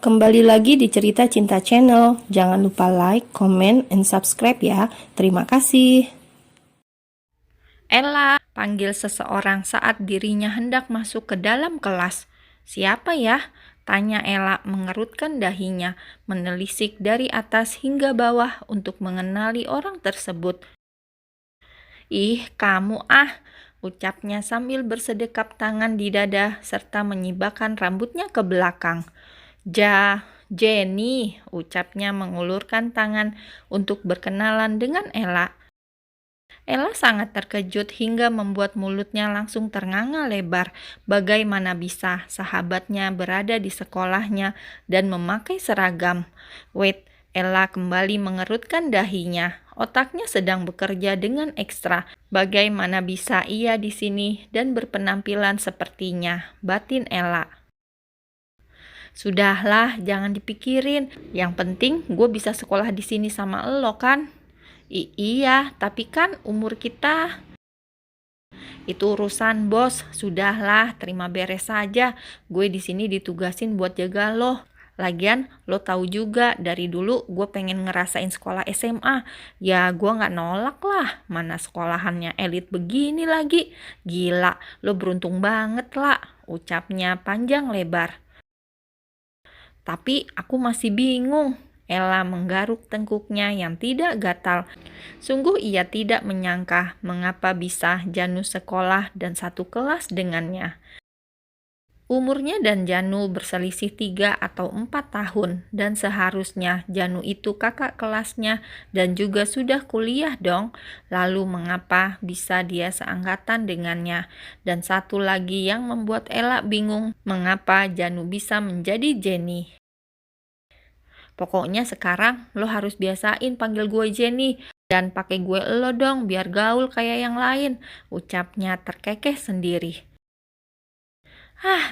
Kembali lagi di Cerita Cinta Channel. Jangan lupa like, comment, and subscribe ya. Terima kasih. Ella panggil seseorang saat dirinya hendak masuk ke dalam kelas. Siapa ya? Tanya Ella mengerutkan dahinya, menelisik dari atas hingga bawah untuk mengenali orang tersebut. Ih, kamu ucapnya sambil bersedekap tangan di dada serta menyibakkan rambutnya ke belakang. Jenny, ucapnya mengulurkan tangan untuk berkenalan dengan Ella. Ella sangat terkejut hingga membuat mulutnya langsung ternganga lebar. Bagaimana bisa sahabatnya berada di sekolahnya dan memakai seragam? Wait, Ella kembali mengerutkan dahinya. Otaknya sedang bekerja dengan ekstra. Bagaimana bisa ia di sini dan berpenampilan sepertinya? Batin Ella. Sudahlah, jangan dipikirin. Yang penting gue bisa sekolah di sini sama elo kan? Iya, tapi kan umur kita itu urusan bos. Sudahlah, terima beres saja. Gue di sini ditugasin buat jaga lo. Lagian lo tahu juga dari dulu gue pengen ngerasain sekolah SMA. Ya gue nggak nolak lah. Mana sekolahannya elit begini lagi. Gila, lo beruntung banget lah. Ucapnya panjang lebar. Tapi aku masih bingung. Ella menggaruk tengkuknya yang tidak gatal. Sungguh ia tidak menyangka mengapa bisa Janu sekolah dan satu kelas dengannya. Umurnya dan Janu berselisih 3 atau 4 tahun dan seharusnya Janu itu kakak kelasnya dan juga sudah kuliah dong. Lalu mengapa bisa dia seangkatan dengannya? Dan satu lagi yang membuat Ella bingung, mengapa Janu bisa menjadi Jenny? Pokoknya sekarang lo harus biasain panggil gue Jenny dan pakai gue elo dong biar gaul kayak yang lain, ucapnya terkekeh sendiri.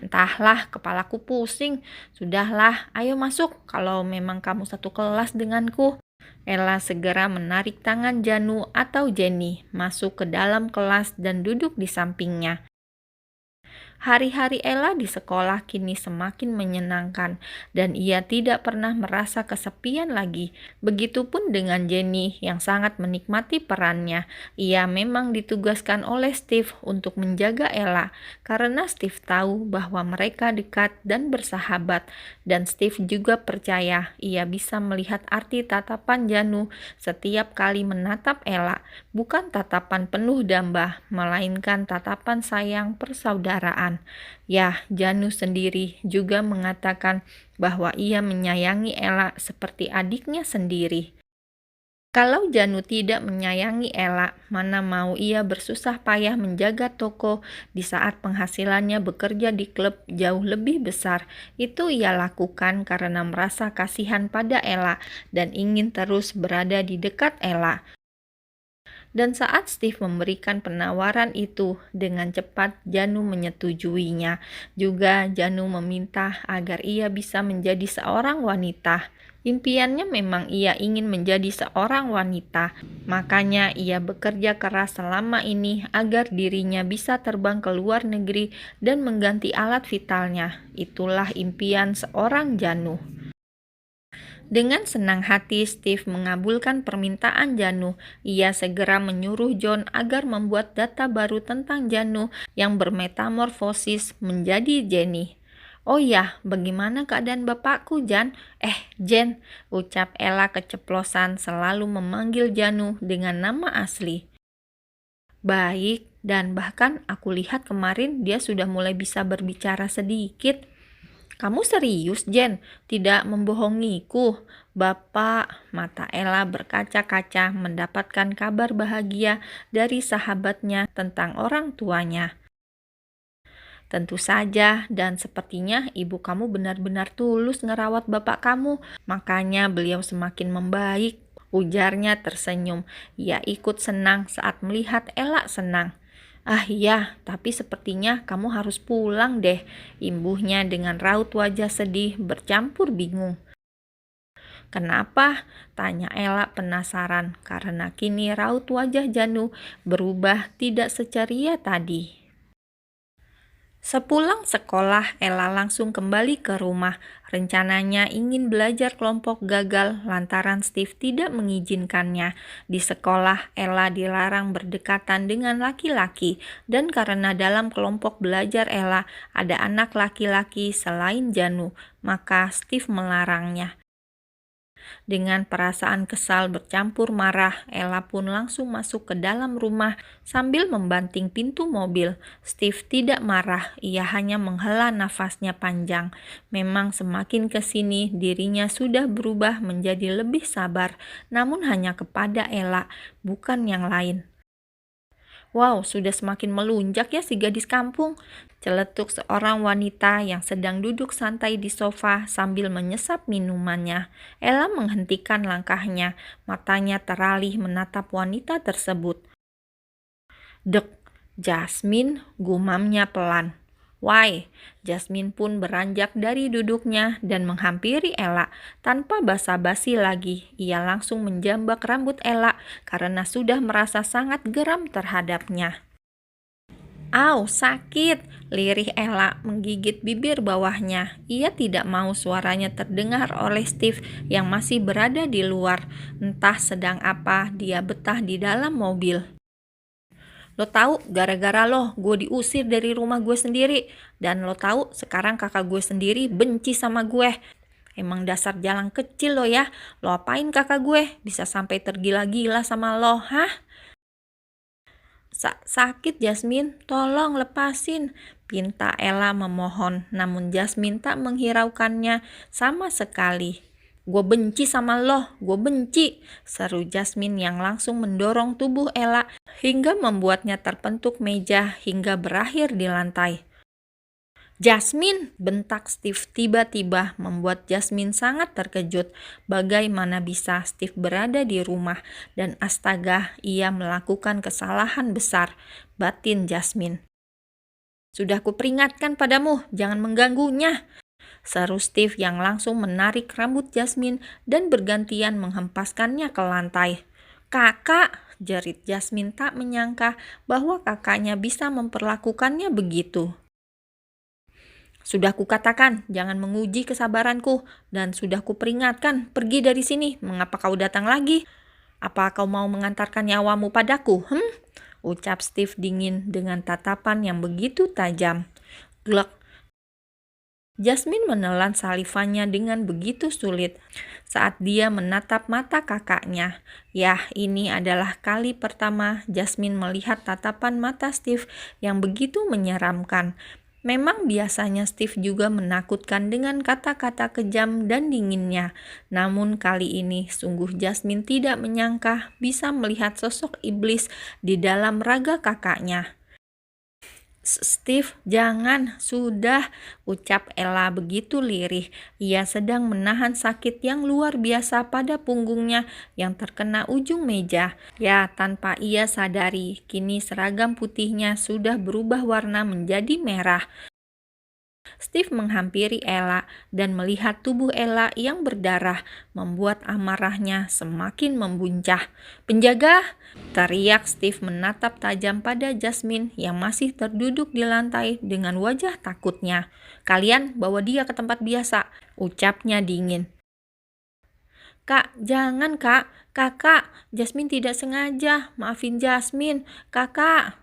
Entahlah, kepalaku pusing. Sudahlah, ayo masuk kalau memang kamu satu kelas denganku. Ella segera menarik tangan Janu atau Jenny masuk ke dalam kelas dan duduk di sampingnya. Hari-hari Ella di sekolah kini semakin menyenangkan dan ia tidak pernah merasa kesepian lagi. Begitupun dengan Jenny yang sangat menikmati perannya. Ia memang ditugaskan oleh Steve untuk menjaga Ella karena Steve tahu bahwa mereka dekat dan bersahabat dan Steve juga percaya ia bisa melihat arti tatapan Janu setiap kali menatap Ella. Bukan tatapan penuh damba, melainkan tatapan sayang persaudaraan. Ya, Janu sendiri juga mengatakan bahwa ia menyayangi Ella seperti adiknya sendiri. Kalau Janu tidak menyayangi Ella, mana mau ia bersusah payah menjaga toko di saat penghasilannya bekerja di klub jauh lebih besar. Itu ia lakukan karena merasa kasihan pada Ella dan ingin terus berada di dekat Ella. Dan saat Steve memberikan penawaran itu, dengan cepat Janu menyetujuinya. Juga Janu meminta agar ia bisa menjadi seorang wanita. Impiannya memang ia ingin menjadi seorang wanita. Makanya ia bekerja keras selama ini agar dirinya bisa terbang ke luar negeri dan mengganti alat vitalnya. Itulah impian seorang Janu. Dengan senang hati, Steve mengabulkan permintaan Janu. Ia segera menyuruh John agar membuat data baru tentang Janu yang bermetamorfosis menjadi Jenny. Oh ya, bagaimana keadaan bapakku, Jan? Jen, ucap Ella keceplosan selalu memanggil Janu dengan nama asli. Baik, dan bahkan aku lihat kemarin dia sudah mulai bisa berbicara sedikit. Kamu serius, Jen? Tidak membohongiku. Bapak, mata Ella berkaca-kaca mendapatkan kabar bahagia dari sahabatnya tentang orang tuanya. Tentu saja, dan sepertinya ibu kamu benar-benar tulus ngerawat bapak kamu. Makanya beliau semakin membaik, ujarnya tersenyum. Ia ikut senang saat melihat Ella senang. Iya, tapi sepertinya kamu harus pulang deh, imbuhnya dengan raut wajah sedih bercampur bingung. Kenapa? Tanya Ella penasaran karena kini raut wajah Janu berubah tidak seceria tadi. Sepulang sekolah, Ella langsung kembali ke rumah. Rencananya ingin belajar kelompok gagal lantaran Steve tidak mengizinkannya. Di sekolah, Ella dilarang berdekatan dengan laki-laki, dan karena dalam kelompok belajar Ella ada anak laki-laki selain Janu, maka Steve melarangnya. Dengan perasaan kesal bercampur marah, Ella pun langsung masuk ke dalam rumah sambil membanting pintu mobil. Steve tidak marah, ia hanya menghela nafasnya panjang. Memang semakin ke sini dirinya sudah berubah menjadi lebih sabar, namun hanya kepada Ella, bukan yang lain. Wow, sudah semakin melunjak ya si gadis kampung. Celetuk seorang wanita yang sedang duduk santai di sofa sambil menyesap minumannya. Ella menghentikan langkahnya, matanya teralih menatap wanita tersebut. Dek, Jasmine, gumamnya pelan. Why? Jasmine pun beranjak dari duduknya dan menghampiri Ella. Tanpa basa-basi lagi, ia langsung menjambak rambut Ella karena sudah merasa sangat geram terhadapnya. Au, sakit! Lirih Ella menggigit bibir bawahnya. Ia tidak mau suaranya terdengar oleh Steve yang masih berada di luar. Entah sedang apa dia betah di dalam mobil. Lo tahu, gara-gara lo, gue diusir dari rumah gue sendiri. Dan lo tahu, sekarang kakak gue sendiri benci sama gue. Emang dasar jalan kecil lo ya. Lo apain kakak gue? Bisa sampai tergila-gila sama lo, hah? Sakit Jasmine, tolong lepasin. Pinta Ella memohon, namun Jasmine tak menghiraukannya sama sekali. Gue benci sama lo, gue benci, seru Jasmine yang langsung mendorong tubuh Ella hingga membuatnya terpentuk meja hingga berakhir di lantai. Jasmine, bentak Steve tiba-tiba membuat Jasmine sangat terkejut. Bagaimana bisa Steve berada di rumah dan astaga, ia melakukan kesalahan besar, batin Jasmine. Sudah kuperingatkan padamu, jangan mengganggunya, seru Steve yang langsung menarik rambut Jasmine dan bergantian menghempaskannya ke lantai. Kakak, jerit Jasmine tak menyangka bahwa kakaknya bisa memperlakukannya begitu. Sudah kukatakan, jangan menguji kesabaranku, dan sudah kuperingatkan, pergi dari sini, mengapa kau datang lagi? Apa kau mau mengantarkan nyawamu padaku, Ucap Steve dingin dengan tatapan yang begitu tajam. Glek. Jasmine menelan salivannya dengan begitu sulit saat dia menatap mata kakaknya. Yah, ini adalah kali pertama Jasmine melihat tatapan mata Steve yang begitu menyeramkan. Memang biasanya Steve juga menakutkan dengan kata-kata kejam dan dinginnya. Namun kali ini sungguh Jasmine tidak menyangka bisa melihat sosok iblis di dalam raga kakaknya. Steve, jangan, sudah, ucap Ella begitu lirih. Ia sedang menahan sakit yang luar biasa pada punggungnya yang terkena ujung meja. Ya, tanpa ia sadari, kini seragam putihnya sudah berubah warna menjadi merah. Steve menghampiri Ella dan melihat tubuh Ella yang berdarah membuat amarahnya semakin membuncah. Penjaga! Teriak Steve menatap tajam pada Jasmine yang masih terduduk di lantai dengan wajah takutnya. Kalian bawa dia ke tempat biasa, ucapnya dingin. Kak, jangan kak, kakak, Jasmine tidak sengaja, maafin Jasmine, kakak.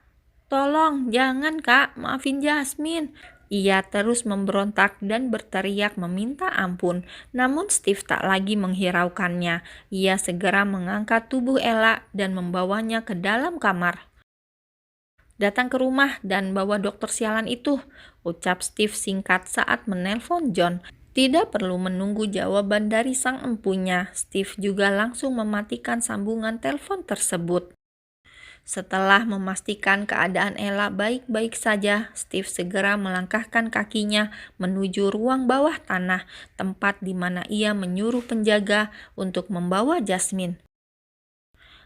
Tolong, jangan kak, maafin Jasmine. Ia terus memberontak dan berteriak meminta ampun, namun Steve tak lagi menghiraukannya. Ia segera mengangkat tubuh Ella dan membawanya ke dalam kamar. Datang ke rumah dan bawa dokter sialan itu, ucap Steve singkat saat menelpon John. Tidak perlu menunggu jawaban dari sang empunya, Steve juga langsung mematikan sambungan telepon tersebut. Setelah memastikan keadaan Ella baik-baik saja, Steve segera melangkahkan kakinya menuju ruang bawah tanah, tempat di mana ia menyuruh penjaga untuk membawa Jasmine.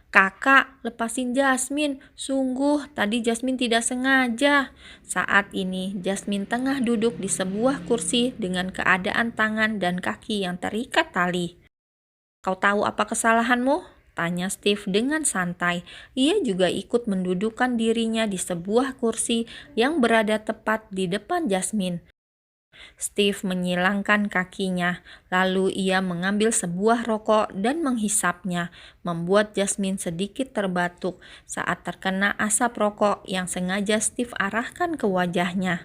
Kakak, lepasin Jasmine. Sungguh, tadi Jasmine tidak sengaja. Saat ini, Jasmine tengah duduk di sebuah kursi dengan keadaan tangan dan kaki yang terikat tali. Kau tahu apa kesalahanmu? Tanya Steve dengan santai. Ia juga ikut mendudukkan dirinya di sebuah kursi yang berada tepat di depan Jasmine. Steve menyilangkan kakinya, lalu ia mengambil sebuah rokok dan menghisapnya, membuat Jasmine sedikit terbatuk saat terkena asap rokok yang sengaja Steve arahkan ke wajahnya.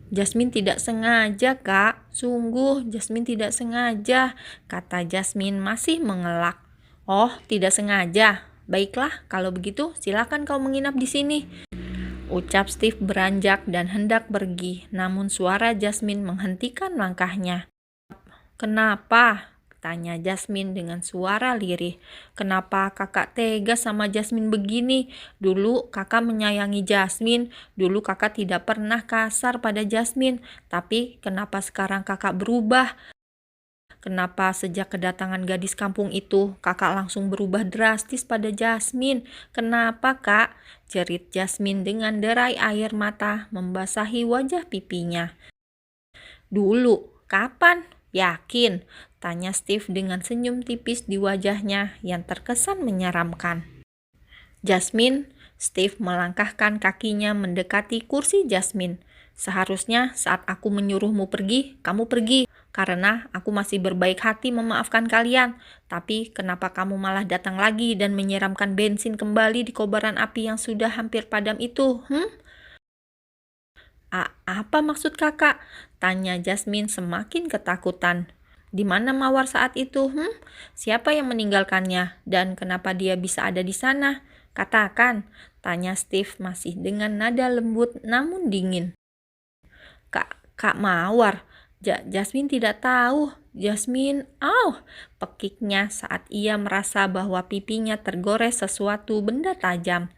Jasmine tidak sengaja, Kak. Sungguh, Jasmine tidak sengaja, kata Jasmine masih mengelak. Oh, tidak sengaja. Baiklah, kalau begitu silakan kau menginap di sini, ucap Steve beranjak dan hendak pergi, namun suara Jasmine menghentikan langkahnya. Kenapa? Tanya Jasmine dengan suara lirih. Kenapa kakak tega sama Jasmine begini? Dulu kakak menyayangi Jasmine, dulu kakak tidak pernah kasar pada Jasmine, tapi kenapa sekarang kakak berubah? Kenapa sejak kedatangan gadis kampung itu, kakak langsung berubah drastis pada Jasmine? Kenapa, Kak? Jerit Jasmine dengan derai air mata membasahi wajah pipinya. Dulu, kapan? Yakin? Tanya Steve dengan senyum tipis di wajahnya yang terkesan menyeramkan. Jasmine, Steve melangkahkan kakinya mendekati kursi Jasmine. Seharusnya saat aku menyuruhmu pergi, kamu pergi. Karena aku masih berbaik hati memaafkan kalian. Tapi kenapa kamu malah datang lagi dan menyiramkan bensin kembali di kobaran api yang sudah hampir padam itu? Apa maksud kakak? Tanya Jasmine semakin ketakutan. Di mana Mawar saat itu? Siapa yang meninggalkannya? Dan kenapa dia bisa ada di sana? Katakan, tanya Steve masih dengan nada lembut namun dingin. Kak Mawar, Jasmine tidak tahu. Jasmine, pekiknya saat ia merasa bahwa pipinya tergores sesuatu benda tajam.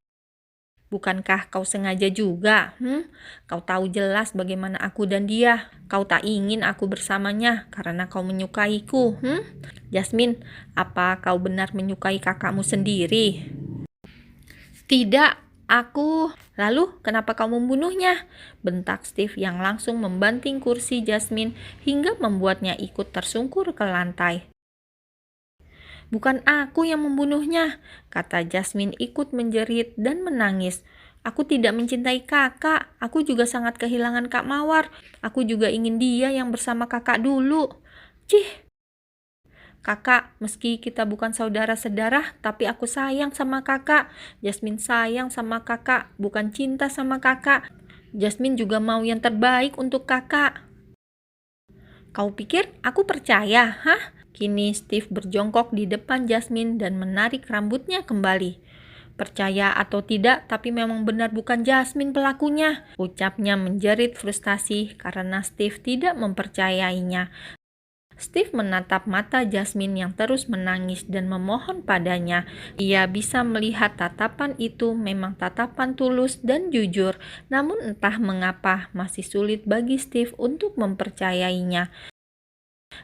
Bukankah kau sengaja juga? Kau tahu jelas bagaimana aku dan dia. Kau tak ingin aku bersamanya karena kau menyukaiku. Jasmine, apa kau benar menyukai kakakmu sendiri? Tidak, aku. Lalu kenapa kau membunuhnya? Bentak Steve yang langsung membanting kursi Jasmine hingga membuatnya ikut tersungkur ke lantai. Bukan aku yang membunuhnya, kata Jasmine ikut menjerit dan menangis. Aku tidak mencintai kakak, aku juga sangat kehilangan Kak Mawar. Aku juga ingin dia yang bersama kakak dulu. Cih, kakak, meski kita bukan saudara sedarah, tapi aku sayang sama kakak. Jasmine sayang sama kakak, bukan cinta sama kakak. Jasmine juga mau yang terbaik untuk kakak. Kau pikir aku percaya, Kini Steve berjongkok di depan Jasmine dan menarik rambutnya kembali. Percaya atau tidak, tapi memang benar bukan Jasmine pelakunya, ucapnya menjerit frustasi karena Steve tidak mempercayainya. Steve menatap mata Jasmine yang terus menangis dan memohon padanya. Ia bisa melihat tatapan itu memang tatapan tulus dan jujur, namun entah mengapa masih sulit bagi Steve untuk mempercayainya.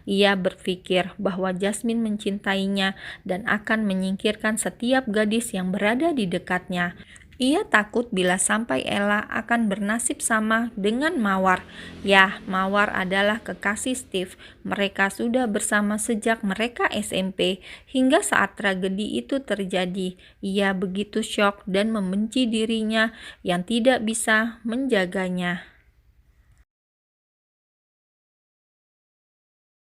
Ia berpikir bahwa Jasmine mencintainya dan akan menyingkirkan setiap gadis yang berada di dekatnya. Ia takut bila sampai Ella akan bernasib sama dengan Mawar. Ya, Mawar adalah kekasih Steve. Mereka sudah bersama sejak mereka SMP. Hingga saat tragedi itu terjadi, ia begitu syok dan membenci dirinya yang tidak bisa menjaganya.